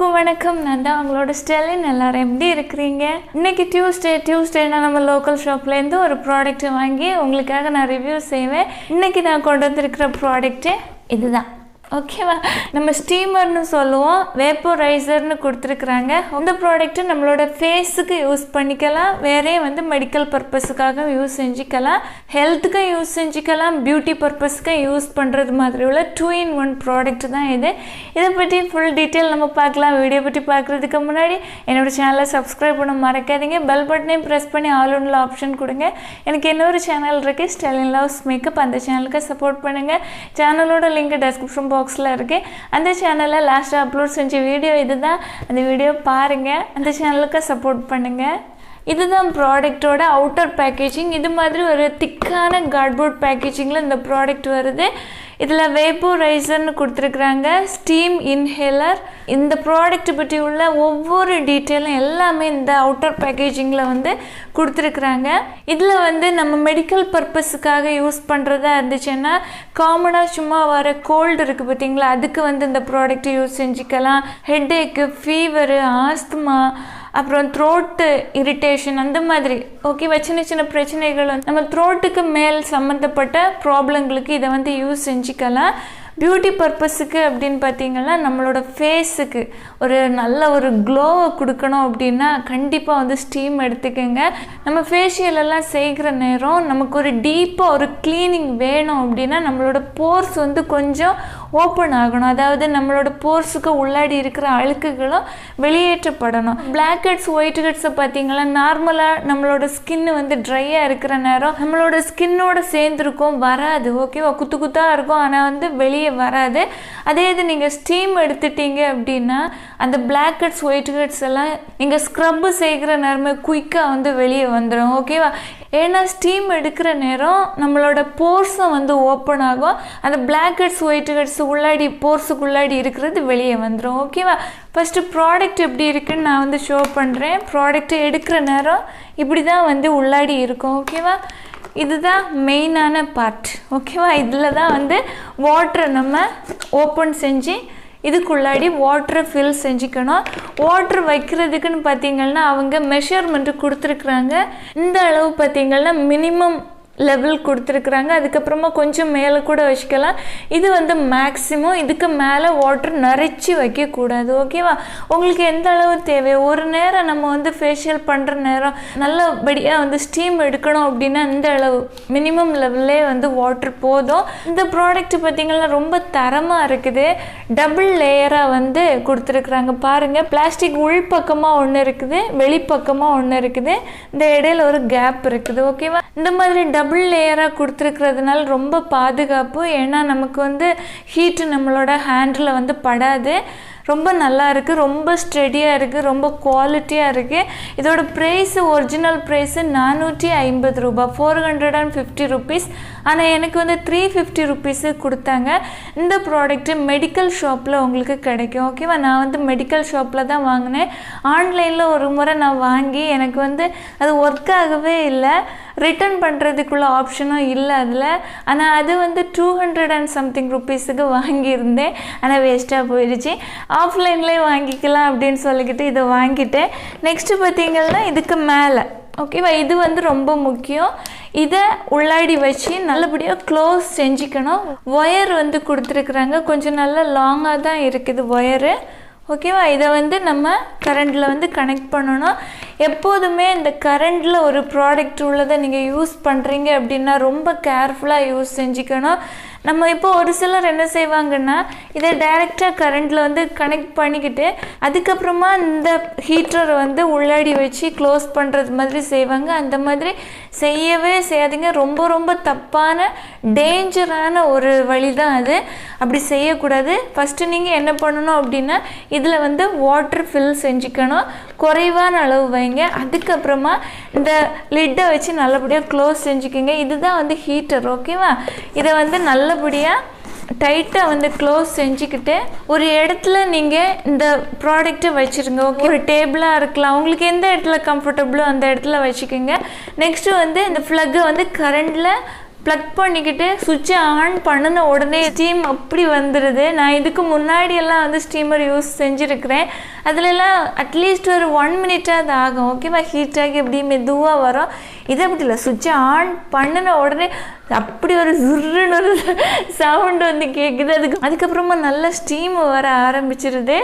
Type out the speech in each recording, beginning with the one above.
எல்லோருக்கும் வணக்கம். நான் தான் உங்களோட ஸ்டெலின். எல்லாரும் எப்படி இருக்கிறீங்க? இன்னைக்கு டியூஸ்டேனா நம்ம லோக்கல் ஷாப்லேருந்து ஒரு ப்ராடக்ட் வாங்கி உங்களுக்காக நான் ரிவ்யூ செய்வேன். இன்னைக்கு நான் கொண்டு வந்திருக்கிற ப்ராடக்ட்டு இதுதான். ஓகேவா? நம்ம ஸ்டீமர்னு சொல்லுவோம், வேப்போரைசர்னு கொடுத்துருக்குறாங்க. இந்த ப்ராடக்ட்டு நம்மளோட ஃபேஸுக்கு யூஸ் பண்ணிக்கலாம், வேறே மெடிக்கல் பர்பஸுக்காக யூஸ் செஞ்சுக்கலாம், ஹெல்த்துக்கும் யூஸ் செஞ்சுக்கலாம், பியூட்டி பர்பஸுக்கும் யூஸ் பண்ணுறது மாதிரி உள்ள 2-in-1 ப்ராடக்ட் தான் இது. இதை பற்றி ஃபுல் டீட்டெயில் நம்ம பார்க்கலாம். வீடியோ பற்றி பார்க்குறதுக்கு முன்னாடி என்னோடய சேனலை சப்ஸ்கிரைப் பண்ண மறக்காதீங்க. பெல் பட்டனையும் ப்ரெஸ் பண்ணி ஆல் ஒன்ல ஆப்ஷன் கொடுங்க. எனக்கு இன்னொரு சேனல் இருக்குது, ஸ்டெலின் லவ்ஸ் மேக்கப். அந்த சேனலுக்கு சப்போர்ட் பண்ணுங்கள். சேனலோட லிங்க் டெஸ்கிரிப்ஷன் பாக்ஸில் இருக்குது. அந்த சேனலில் லாஸ்ட்டாக அப்லோட் செஞ்ச வீடியோ இதுதான். அந்த வீடியோ பாருங்கள், அந்த சேனலுக்கு சப்போர்ட் பண்ணுங்கள். இதுதான் ப்ராடக்டோட அவுட்டர் பேக்கேஜிங். இது மாதிரி ஒரு திக்கான கார்ட்போர்ட் பேக்கேஜிங்கில் இந்த ப்ராடக்ட் வருது. இதில் வேப்போரைசர்னு கொடுத்துருக்குறாங்க, ஸ்டீம் இன்ஹேலர். இந்த ப்ராடக்ட் பற்றி உள்ள ஒவ்வொரு டீட்டெயிலும் எல்லாமே இந்த அவுட்டர் பேக்கேஜிங்கில் கொடுத்துருக்குறாங்க. இதில் நம்ம மெடிக்கல் பர்பஸுக்காக யூஸ் பண்ணுறதா இருந்துச்சுன்னா, காமனாக சும்மா வர கோல்டு இருக்குது பார்த்தீங்களா, அதுக்கு இந்த ப்ராடக்ட் யூஸ் செஞ்சுக்கலாம். ஹெட்டேக்கு, ஃபீவரு, ஆஸ்துமா, அப்புறம் த்ரோட்டு இரிட்டேஷன், அந்த மாதிரி ஓகேவா, சின்ன சின்ன பிரச்சனைகள் நம்ம த்ரோட்டுக்கு மேல் சம்மந்தப்பட்ட ப்ராப்ளங்களுக்கு இதை யூஸ் செஞ்சுக்கலாம். பியூட்டி பர்பஸுக்கு அப்படின்னு பார்த்தீங்கன்னா, நம்மளோட ஃபேஸுக்கு ஒரு நல்ல ஒரு க்ளோவை கொடுக்கணும் அப்படின்னா கண்டிப்பாக ஸ்டீம் எடுத்துக்கோங்க. நம்ம ஃபேஷியலெல்லாம் செய்கிற நேரம் நமக்கு ஒரு டீப்பாக ஒரு க்ளீனிங் வேணும் அப்படின்னா நம்மளோட போர்ஸ் கொஞ்சம் ஓப்பன் ஆகணும். அதாவது நம்மளோட போர்ஸுக்கு உள்ளாடி இருக்கிற அழுக்குகளும் வெளியேற்றப்படணும். பிளாக் ஹெட்ஸ், ஒயிட் ஹெட்ஸை பார்த்தீங்கன்னா, நார்மலாக நம்மளோட ஸ்கின்னு ட்ரையாக இருக்கிற நேரம் நம்மளோட ஸ்கின்னோட சேர்ந்துருக்கும், வராது. ஓகேவா, குத்து குத்தாக இருக்கும், ஆனால் வெளியே வராது. அதே இது நீங்கள் ஸ்டீம் எடுத்துட்டீங்க அப்படின்னா அந்த பிளாக் ஹெட்ஸ், ஒயிட் ஹெட்ஸ் எல்லாம் நீங்கள் ஸ்க்ரப்பு செய்கிற நேரமே குயிக்காக வெளியே வந்துடும். ஓகேவா, ஏன்னா ஸ்டீம் எடுக்கிற நேரம் நம்மளோட போர்ஸும் ஓப்பன் ஆகும். அந்த பிளாக் ஹெட்ஸ், ஒயிட் ஹெட்ஸ் உள்ளாடி போர்ஸுக்குள்ளாடி இருக்கிறது வெளியே வந்துடும். ஓகேவா, ஃபஸ்ட்டு ப்ராடக்ட் எப்படி இருக்குன்னு நான் ஷோ பண்ணுறேன். ப்ராடக்ட் எடுக்கிற நேரம் இப்படி தான் உள்ளாடி இருக்கும். ஓகேவா, இதுதான் மெயினான பார்ட். ஓகேவா, இதில் தான் வாட்டரை நம்ம ஓப்பன் செஞ்சு இதுக்குள்ளாடி வாட்டரை ஃபில் செஞ்சுக்கணும். வாட்ரு வைக்கிறதுக்குன்னு பார்த்தீங்கன்னா அவங்க மெஷர்மெண்ட்டு கொடுத்துருக்குறாங்க. இந்த அளவு பார்த்தீங்கன்னா மினிமம் லெவல் கொடுத்துருக்குறாங்க. அதுக்கப்புறமா கொஞ்சம் மேலே கூட வச்சுக்கலாம். இது மேக்ஸிமம், இதுக்கு மேலே வாட்டர் நிறைச்சி வைக்கக்கூடாது. ஓகேவா, உங்களுக்கு எந்த அளவு தேவை, ஒரு நேரம் நம்ம ஃபேஷியல் பண்ணுற நேரம் நல்லபடியாக ஸ்டீம் எடுக்கணும் அப்படின்னா இந்த அளவு மினிமம் லெவல்லே வாட்டர் போதும். இந்த ப்ராடக்ட் பார்த்திங்கன்னா ரொம்ப தரமாக இருக்குது. டபுள் லேயராக கொடுத்துருக்குறாங்க பாருங்கள். பிளாஸ்டிக் உள் பக்கமாக ஒன்று இருக்குது, வெளிப்பக்கமாக ஒன்று இருக்குது, இந்த இடையில ஒரு கேப் இருக்குது. ஓகேவா, இந்த மாதிரி டபுள் லேயராக கொடுத்துருக்கிறதுனால ரொம்ப பாதுகாப்பு. ஏன்னா நமக்கு ஹீட்டு நம்மளோட ஹேண்டில் படாது. ரொம்ப நல்லா இருக்குது, ரொம்ப ஸ்டெடியாக இருக்குது, ரொம்ப குவாலிட்டியாக இருக்குது. இதோட ப்ரைஸு, ஒரிஜினல் ப்ரைஸு 450 ரூபா, 450 ருபீஸ். ஆனால் எனக்கு 350 ருபீஸு கொடுத்தாங்க. இந்த ப்ராடக்ட்டு மெடிக்கல் ஷாப்பில் உங்களுக்கு கிடைக்கும். ஓகேவா, நான் மெடிக்கல் ஷாப்பில் தான் வாங்கினேன். ஆன்லைனில் ஒரு முறை நான் வாங்கி எனக்கு அது ஒர்க் ஆகவே இல்லை. ரிட்டர்ன் பண்ணுறதுக்குள்ள ஆப்ஷனும் இல்லை அதில். ஆனால் அது 200 and something ருபீஸுக்கு வாங்கியிருந்தேன். ஆனால் வேஸ்ட்டாக போயிடுச்சு. ஆஃப்லைன்லேயே வாங்கிக்கலாம் அப்படின்னு சொல்லிக்கிட்டு இதை வாங்கிட்டேன். நெக்ஸ்ட்டு பார்த்தீங்கன்னா இதுக்கு மேலே ஓகேவா, இது ரொம்ப முக்கியம். இதை உள்ளாடி வச்சு நல்லபடியாக க்ளோஸ் செஞ்சுக்கணும். ஒயர் கொடுத்துருக்குறாங்க, கொஞ்சம் நல்லா லாங்காக தான் இருக்குது ஒயரு. ஓகேவா, இதை நம்ம கரண்டில் கனெக்ட் பண்ணணும். எப்போதுமே இந்த கரண்டில் ஒரு ப்ராடக்ட் உள்ளதை நீங்கள் யூஸ் பண்ணுறீங்க அப்படின்னா ரொம்ப கேர்ஃபுல்லாக யூஸ் செஞ்சுக்கணும். நம்ம இப்போ ஒரு சிலர் என்ன செய்வாங்கன்னா, இதை டைரெக்டாக கரண்டில் கனெக்ட் பண்ணிக்கிட்டு அதுக்கப்புறமா இந்த ஹீட்டரை உள்ளாடி வச்சு க்ளோஸ் பண்ணுறது மாதிரி செய்வாங்க. அந்த மாதிரி செய்யவே செய்யாதீங்க. ரொம்ப ரொம்ப தப்பான டேஞ்சரான ஒரு வழி தான் அது. அப்படி செய்யக்கூடாது. ஃபஸ்ட்டு நீங்கள் என்ன பண்ணணும் அப்படின்னா, இதில் வாட்டர் ஃபில் செஞ்சுக்கணும், குறைவான அளவு வைங்க. அதுக்கப்புறமா இந்த லிட்டை வச்சு நல்லபடியாக க்ளோஸ் செஞ்சுக்கோங்க. இதுதான் ஹீட்டர். ஓகேவா, இதை நல்லபடியாக டைட்டாக க்ளோஸ் செஞ்சுக்கிட்டு ஒரு இடத்துல நீங்கள் இந்த ப்ராடக்ட்டை வச்சுருங்க. ஓகே, ஒரு டேபிளாக இருக்கலாம், உங்களுக்கு எந்த இடத்துல கம்ஃபர்டபுளோ அந்த இடத்துல வச்சுக்கோங்க. நெக்ஸ்ட்டு இந்த ஃப்ளக்கை கரண்டில் ப்ளக் பண்ணிக்கிட்டு சுவிட்சை ஆன் பண்ணின உடனே ஸ்டீம் அப்படி வந்துடுது. நான் இதுக்கு முன்னாடியெல்லாம் வந்து ஸ்டீமர் யூஸ் செஞ்சுருக்கிறேன். அதிலெல்லாம் அட்லீஸ்ட் ஒரு 1 மினிட்டாவது ஆகும். ஓகேவா? ஹீட்டாகி எப்படி மெதுவாக வரும். இதை அப்படி இல்லை, சுவிட்சை ஆன் பண்ணின உடனே அப்படி ஒரு சுருன்னு ஒரு சவுண்டு வந்து கேட்குது. அதுக்கப்புறமா நல்ல ஸ்டீம் வர ஆரம்பிச்சிருது.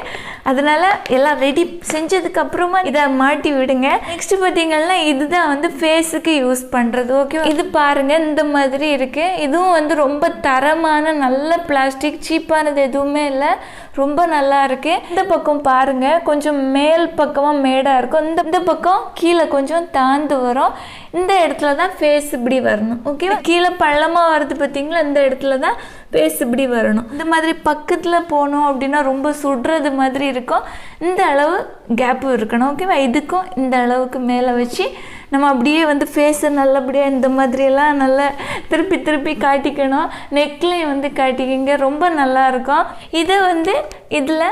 அதனால எல்லாம் ரெடி செஞ்சதுக்கப்புறமா இதை மாட்டி விடுங்க. நெக்ஸ்ட்டு பார்த்தீங்கன்னா இதுதான் வந்து ஃபேஸுக்கு யூஸ் பண்ணுறது. ஓகே, இது பாருங்கள் இந்த மாதிரி இருக்குது. இதுவும் வந்து ரொம்ப தரமான நல்ல பிளாஸ்டிக், சீப்பானது எதுவுமே இல்லை, ரொம்ப நல்லா இருக்குது. இந்த பக்கம் பாருங்கள் கொஞ்சம் மேல் பக்கமாக மேடாக இருக்கும், இந்த பக்கம் கீழே கொஞ்சம் தாழ்ந்து வரும். இந்த இடத்துல தான் ஃபேஸ் இப்படி வரணும். ஓகேவா? கீழே பள்ளமாக வருது பார்த்தீங்களா, இந்த இடத்துல தான் ஃபேஸ் இப்படி வரணும். இந்த மாதிரி பக்கத்தில் போனோம் அப்படின்னா ரொம்ப சுடுறது மாதிரி இருக்கும். இந்த அளவு கேப்பு இருக்கணும். ஓகேவா? இதுக்கும் இந்த அளவுக்கு மேலே வச்சு நம்ம அப்படியே வந்து ஃபேஸை நல்லபடியாக இந்த மாதிரியெல்லாம் நல்லா திருப்பி திருப்பி காட்டிக்கணும். நெக்லையும் வந்து காட்டிக்கிங்க, ரொம்ப நல்லாயிருக்கும். இதை வந்து இதில்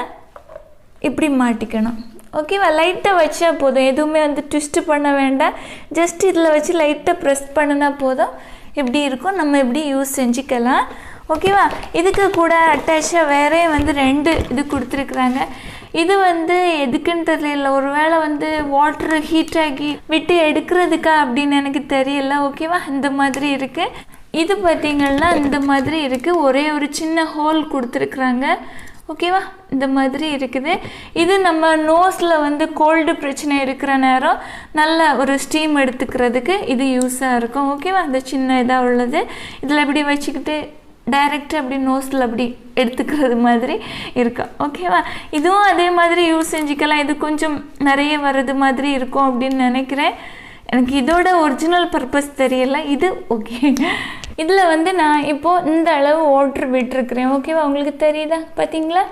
இப்படி மாட்டிக்கணும். ஓகேவா? லைட்டாக வச்சா போதும், எதுவுமே வந்து ட்விஸ்ட்டு பண்ண வேண்டாம். ஜஸ்ட் இதில் வச்சு லைட்டாக ப்ரெஸ் பண்ணினா போதும். இப்படி இருக்கும், நம்ம இப்படி யூஸ் செஞ்சுக்கலாம். ஓகேவா? இதுக்கு கூட அட்டாச்சாக வேறே வந்து 2 இது கொடுத்துருக்குறாங்க. இது வந்து எதுக்குன்னு தெரியல, ஒரு வேளை வந்து வாட்டர் ஹீட் ஆகி விட்டு எடுக்கிறதுக்கா அப்படின்னு எனக்கு தெரியல. ஓகேவா? இந்த மாதிரி இருக்குது. இது பார்த்திங்கன்னா இந்த மாதிரி இருக்குது, ஒரே ஒரு சின்ன ஹோல் கொடுத்துருக்குறாங்க. ஓகேவா? இந்த மாதிரி இருக்குது. இது நம்ம நோஸில் வந்து கோல்டு பிரச்சனை இருக்கிற நேரம் நல்ல ஒரு ஸ்டீம் எடுத்துக்கிறதுக்கு இது யூஸாக இருக்கும். ஓகேவா? இந்த சின்ன இதாக உள்ளது இதில் இப்படி வச்சுக்கிட்டு டைரெக்டாக அப்படி நோஸில் அப்படி எடுத்துக்கிறது மாதிரி இருக்கும். ஓகேவா? இதுவும் அதே மாதிரி யூஸ் செஞ்சுக்கலாம். இது கொஞ்சம் நிறைய வர்றது மாதிரி இருக்கும் அப்படின்னு நினைக்கிறேன். எனக்கு இதோட ஒரிஜினல் பர்பஸ் தெரியல. இது ஓகே. இதில் வந்து நான் இப்போது இந்த அளவு வாட்ரு விட்டுருக்குறேன். ஓகேவா? உங்களுக்கு தெரியுதா? பார்த்தீங்களா?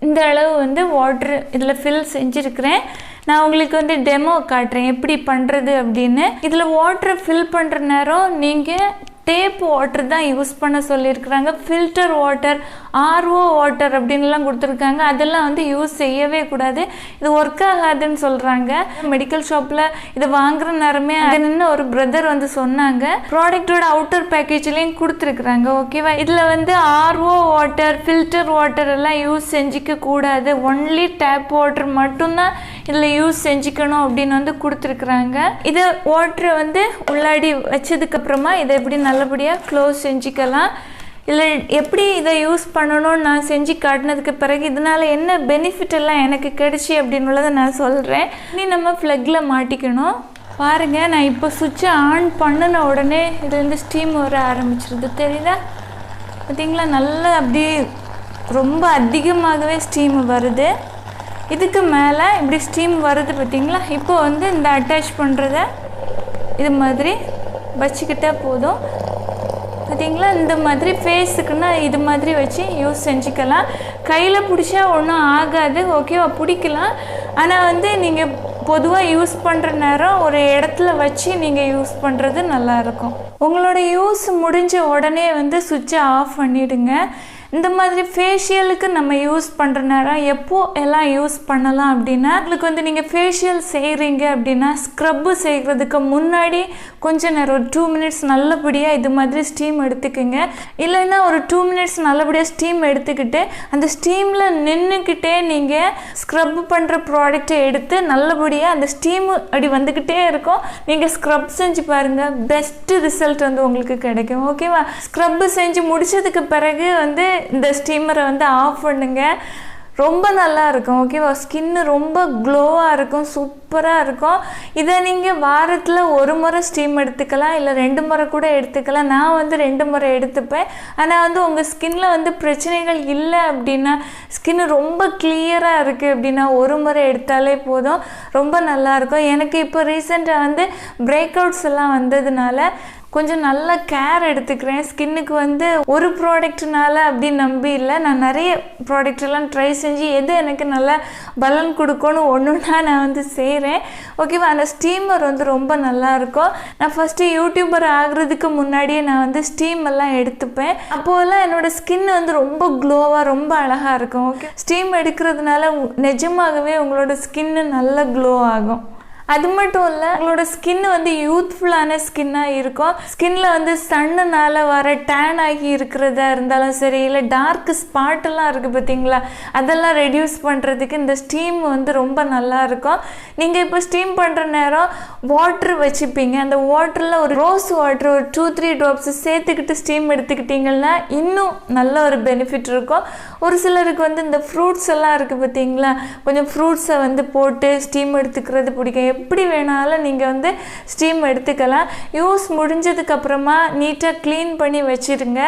இந்த அளவு வந்து வாட்ரு இதில் ஃபில் செஞ்சுருக்கிறேன். நான் உங்களுக்கு வந்து டெமோ காட்டுறேன் எப்படி பண்ணுறது அப்படின்னு. இதில் வாட்ரு ஃபில் பண்ணுற நேரம் நீங்கள் டேப் வாட்டர் தான் யூஸ் பண்ண சொல்லியிருக்கிறாங்க. ஃபில்டர் வாட்டர், ஆர்ஓ வாட்டர் அப்படின்லாம் கொடுத்துருக்காங்க. அதெல்லாம் வந்து யூஸ் செய்யவே கூடாது, இது ஒர்க் ஆகாதுன்னு சொல்கிறாங்க. மெடிக்கல் ஷாப்பில் இதை வாங்குற நேரமே அங்கே நின்று ஒரு பிரதர் வந்து சொன்னாங்க. ப்ராடக்டோட அவுட்டர் பேக்கேஜ்லேயும் கொடுத்துருக்குறாங்க. ஓகேவா? இதில் வந்து ஆர்ஓ வாட்டர், ஃபில்டர் வாட்டர் எல்லாம் யூஸ் செஞ்சிக்க கூடாது, ஒன்லி டேப் வாட்டர் மட்டும்தான் இதில் யூஸ் செஞ்சுக்கணும் அப்படின்னு வந்து கொடுத்துருக்குறாங்க. இதை வாட்டரை வந்து உள்ளாடி வச்சதுக்கப்புறமா இதை எப்படி நல்லபடியாக க்ளோஸ் செஞ்சுக்கலாம். இல்லை எப்படி இதை யூஸ் பண்ணணும்னு நான் செஞ்சு காட்டினதுக்கு பிறகு இதனால் என்ன பெனிஃபிட் எல்லாம் எனக்கு கிடைச்சி அப்படின்னுள்ளதை நான் சொல்கிறேன். இனி நம்ம ஃப்ளக்கில் மாட்டிக்கணும். பாருங்கள், நான் இப்போ சுவிட்சை ஆன் பண்ணின உடனே இதுலேருந்து ஸ்டீம் வர ஆரம்பிச்சிருது. தெரியுதா? பார்த்தீங்களா? நல்லா அப்படியே ரொம்ப அதிகமாகவே ஸ்டீம் வருது. இதுக்கு மேலே இப்படி ஸ்டீம் வருது பார்த்தீங்களா? இப்போ வந்து இந்த அட்டாச் பண்ணுறத இது மாதிரி வச்சுக்கிட்டே போதும். பார்த்தீங்களா? இந்த மாதிரி ஃபேஸுக்குன்னா இது மாதிரி வச்சு யூஸ் செஞ்சுக்கலாம். கையில் பிடிச்சா ஒன்றும் ஆகாது. ஓகேவா? பிடிக்கலாம். ஆனால் வந்து நீங்கள் பொதுவாக யூஸ் பண்ணுற நேரம் ஒரு இடத்துல வச்சு நீங்கள் யூஸ் பண்ணுறது நல்லாயிருக்கும். உங்களோட யூஸ் முடிஞ்ச உடனே வந்து சுவிட்சை ஆஃப் பண்ணிவிடுங்க. இந்த மாதிரி ஃபேஷியலுக்கு நம்ம யூஸ் பண்ணுற நேரம் எப்போ எல்லாம் யூஸ் பண்ணலாம் அப்படின்னா, உங்களுக்கு வந்து நீங்கள் ஃபேஷியல் செய்கிறீங்க அப்படின்னா ஸ்க்ரப்பு செய்கிறதுக்கு முன்னாடி கொஞ்சம் நேரம் ஒரு 2 மினிட்ஸ் நல்லபடியாக இது மாதிரி ஸ்டீம் எடுத்துக்கோங்க. இல்லைன்னா ஒரு 2 மினிட்ஸ் நல்லபடியாக ஸ்டீம் எடுத்துக்கிட்டு அந்த ஸ்டீமில் நின்றுக்கிட்டே நீங்கள் ஸ்க்ரப் பண்ணுற ப்ராடக்டை எடுத்து நல்லபடியாக அந்த ஸ்டீம் அப்படி வந்துக்கிட்டே இருக்கும். நீங்கள் ஸ்க்ரப் செஞ்சு பாருங்கள், பெஸ்ட்டு ரிசல்ட் வந்து உங்களுக்கு கிடைக்கும். ஓகேவா? ஸ்க்ரப்பு செஞ்சு முடித்ததுக்கு பிறகு வந்து இந்த ஸ்டீமரை வந்து ஆஃப் பண்ணுங்க. ரொம்ப நல்லா இருக்கும். ஓகேவா? ஸ்கின்னு ரொம்ப க்ளோவாக இருக்கும், சூப்பராக இருக்கும். இதை நீங்கள் வாரத்தில் 1 முறை ஸ்டீம் எடுத்துக்கலாம், இல்லை 2 முறை கூட எடுத்துக்கலாம். நான் வந்து 2 முறை எடுத்துப்பேன். ஆனால் வந்து உங்கள் ஸ்கின்னில் வந்து பிரச்சனைகள் இல்லை அப்படின்னா, ஸ்கின்னு ரொம்ப கிளியராக இருக்குது அப்படின்னா 1 முறை எடுத்தாலே போதும், ரொம்ப நல்லாயிருக்கும். எனக்கு இப்போ ரீசெண்டாக வந்து பிரேக் அவுட்ஸ் எல்லாம் வந்ததுனால கொஞ்சம் நல்ல கேர் எடுத்துக்கிறேன். ஸ்கின்னுக்கு வந்து ஒரு ப்ராடக்ட்னால அப்படின்னு நம்பி இல்லை, நான் நிறைய ப்ராடக்ட் எல்லாம் ட்ரை செஞ்சு எது எனக்கு நல்லா பலன் கொடுக்கணும் ஒன்றுனா நான் வந்து செய்கிறேன். ஓகேவா? அந்த ஸ்டீமர் வந்து ரொம்ப நல்லாயிருக்கும். நான் ஃபஸ்ட்டு யூடியூபர் ஆகிறதுக்கு முன்னாடியே நான் வந்து ஸ்டீம் எல்லாம் எடுத்துப்பேன். அப்போல்லாம் என்னோடய ஸ்கின் வந்து ரொம்ப க்ளோவாக ரொம்ப அழகாக இருக்கும். ஓகே, ஸ்டீம் எடுக்கிறதுனால நிஜமாகவே உங்களோட ஸ்கின்னு நல்ல க்ளோ ஆகும். அது மட்டும் இல்லை உங்களோட ஸ்கின் வந்து யூத்ஃபுல்லான ஸ்கின்னாக இருக்கும். ஸ்கின்ல வந்து சன்னுனால வர டேன் ஆகி இருக்கிறதா இருந்தாலும் சரி, இல்லை டார்க் ஸ்பாட்டெல்லாம் இருக்குது பார்த்தீங்களா, அதெல்லாம் ரெடியூஸ் பண்ணுறதுக்கு இந்த ஸ்டீம் வந்து ரொம்ப நல்லா இருக்கும். நீங்கள் இப்போ ஸ்டீம் பண்ணுற நேரம் வாட்ரு வச்சுப்பீங்க. அந்த வாட்டரில் ஒரு ரோஸ் வாட்டர் ஒரு 2-3 ட்ராப்ஸ் சேர்த்துக்கிட்டு ஸ்டீம் எடுத்துக்கிட்டிங்கன்னா இன்னும் நல்ல ஒரு பெனிஃபிட் இருக்கும். ஒரு சிலருக்கு வந்து இந்த ஃப்ரூட்ஸ் எல்லாம் இருக்குது பார்த்தீங்களா, கொஞ்சம் ஃப்ரூட்ஸை வந்து போட்டு ஸ்டீம் எடுத்துக்கிறது பிடிக்கும். எப்படி வேணாலும் நீங்கள் வந்து ஸ்டீம் எடுத்துக்கலாம். யூஸ் முடிஞ்சதுக்கப்புறமா நீட்டாக க்ளீன் பண்ணி வச்சுருங்க.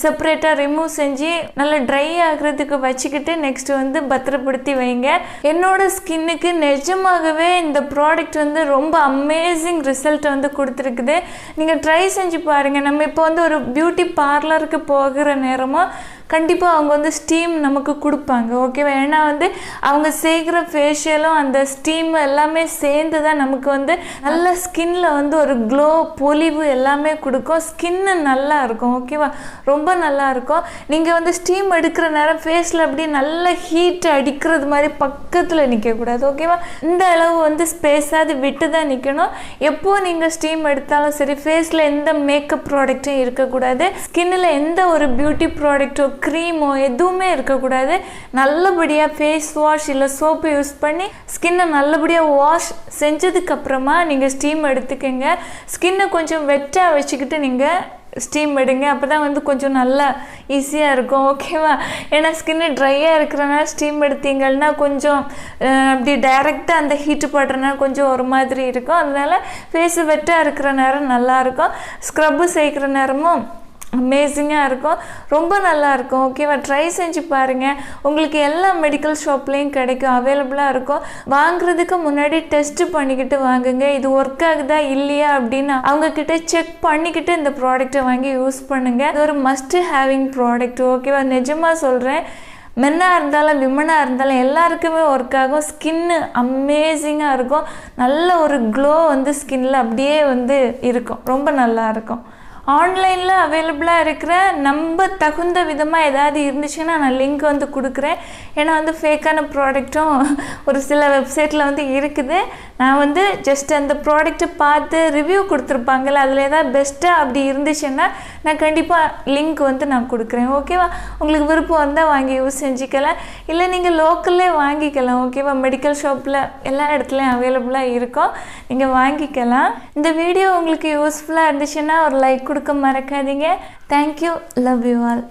செப்பரேட்டாக ரிமூவ் செஞ்சு நல்லா ட்ரை ஆகிறதுக்கு வச்சுக்கிட்டு நெக்ஸ்ட் வந்து பத்திரப்படுத்தி வைங்க. என்னோட ஸ்கின்னுக்கு நிஜமாகவே இந்த ப்ராடக்ட் வந்து ரொம்ப அமேசிங் ரிசல்ட் வந்து கொடுத்துருக்குது. நீங்கள் ட்ரை செஞ்சு பாருங்கள். நம்ம இப்போ வந்து ஒரு பியூட்டி பார்லருக்கு போகிற நேரமும் கண்டிப்பாக அவங்க வந்து ஸ்டீம் நமக்கு கொடுப்பாங்க, ஓகேவா? ஏன்னா வந்து அவங்க செய்கிற ஃபேஷியலும் அந்த ஸ்டீம் எல்லாமே சேர்ந்து தான் நமக்கு வந்து நல்ல ஸ்கின்ல வந்து ஒரு க்ளோ பொலிவு எல்லாமே கொடுக்கும். ஸ்கின்னு நல்லா இருக்கும், ஓகேவா? ரொம்ப நல்லா இருக்கும். நீங்கள் வந்து ஸ்டீம் எடுக்கிற நேரம் ஃபேஸில் அப்படி நல்ல ஹீட் அடிக்கிறது மாதிரி பக்கத்தில் நிற்கக்கூடாது, ஓகேவா? இந்த அளவு வந்து ஸ்பேஸாவது விட்டு தான் நிற்கணும். எப்போ நீங்கள் ஸ்டீம் எடுத்தாலும் சரி, ஃபேஸில் எந்த மேக்கப் ப்ராடக்ட்டும் இருக்கக்கூடாது. ஸ்கின்னில் எந்த ஒரு பியூட்டி ப்ராடக்ட்டோ க்ரீமோ எதுவுமே இருக்கக்கூடாது. நல்லபடியாக ஃபேஸ் வாஷ் இல்லை சோப்பு யூஸ் பண்ணி ஸ்கின்னை நல்லபடியாக வாஷ் செஞ்சதுக்கப்புறமா நீங்கள் ஸ்டீம் எடுத்துக்கோங்க. ஸ்கின்னை கொஞ்சம் வெட்டாக வச்சுக்கிட்டு நீங்கள் ஸ்டீம் எடுங்க. அப்போ தான் வந்து கொஞ்சம் நல்லா ஈஸியாக இருக்கும், ஓகேவா? ஏன்னா ஸ்கின்னு ட்ரையாக இருக்கிறனால ஸ்டீம் எடுத்தீங்கன்னா கொஞ்சம் அப்படி டைரெக்டாக அந்த ஹீட்டு படுறனால கொஞ்சம் ஒரு மாதிரி இருக்கும். அதனால ஃபேஸு வெட்டாக இருக்கிற நேரம் நல்லாயிருக்கும். ஸ்க்ரப்பு செய்கிற நேரமும் அமேசிங்காக இருக்கும், ரொம்ப நல்லாயிருக்கும், ஓகேவா? ட்ரை செஞ்சு பாருங்கள். உங்களுக்கு எல்லா மெடிக்கல் ஷாப்லேயும் கிடைக்கும், அவைலபிளாக இருக்கும். வாங்குறதுக்கு முன்னாடி டெஸ்ட்டு பண்ணிக்கிட்டு வாங்குங்க. இது ஒர்க் ஆகுதா இல்லையா அப்படின்னு அவங்கக்கிட்ட செக் பண்ணிக்கிட்டு இந்த ப்ராடக்டை வாங்கி யூஸ் பண்ணுங்கள். இது ஒரு மஸ்ட் ஹேவிங் ப்ராடக்ட், ஓகேவா? நிஜமாக சொல்கிறேன். மென்னாக இருந்தாலும் விமனாக இருந்தாலும் எல்லாருக்குமே ஒர்க் ஆகும். ஸ்கின்னு அமேசிங்காக இருக்கும். நல்ல ஒரு க்ளோ வந்து ஸ்கின்னில் அப்படியே வந்து இருக்கும், ரொம்ப நல்லாயிருக்கும். ஆன்லைனில் அவைலபிளாக இருக்கிற நம்ம தகுந்த விதமாக ஏதாவது இருந்துச்சுன்னா நான் லிங்க் வந்து கொடுக்குறேன். ஏன்னா வந்து ஃபேக்கான ப்ராடக்ட்டும் ஒரு சில வெப்சைட்டில் வந்து இருக்குது. நான் வந்து ஜஸ்ட் அந்த ப்ராடக்ட்டை பார்த்து ரிவ்யூ கொடுத்துருப்பாங்கள்ல, அதில் ஏதாவது பெஸ்ட்டாக அப்படி இருந்துச்சுன்னா நான் கண்டிப்பாக லிங்க் வந்து நான் கொடுக்குறேன், ஓகேவா? உங்களுக்கு விருப்பம் வந்தால் வாங்கி யூஸ் செஞ்சுக்கலாம். இல்லை நீங்கள் லோக்கல்லே வாங்கிக்கலாம், ஓகேவா? மெடிக்கல் ஷாப்பில் எல்லா இடத்துலையும் அவைலபிளாக இருக்கும், நீங்கள் வாங்கிக்கலாம். இந்த வீடியோ உங்களுக்கு யூஸ்ஃபுல்லாக இருந்துச்சுன்னா ஒரு லைக் கொடுக்க மறக்காதீங்க. Thank you, love you all.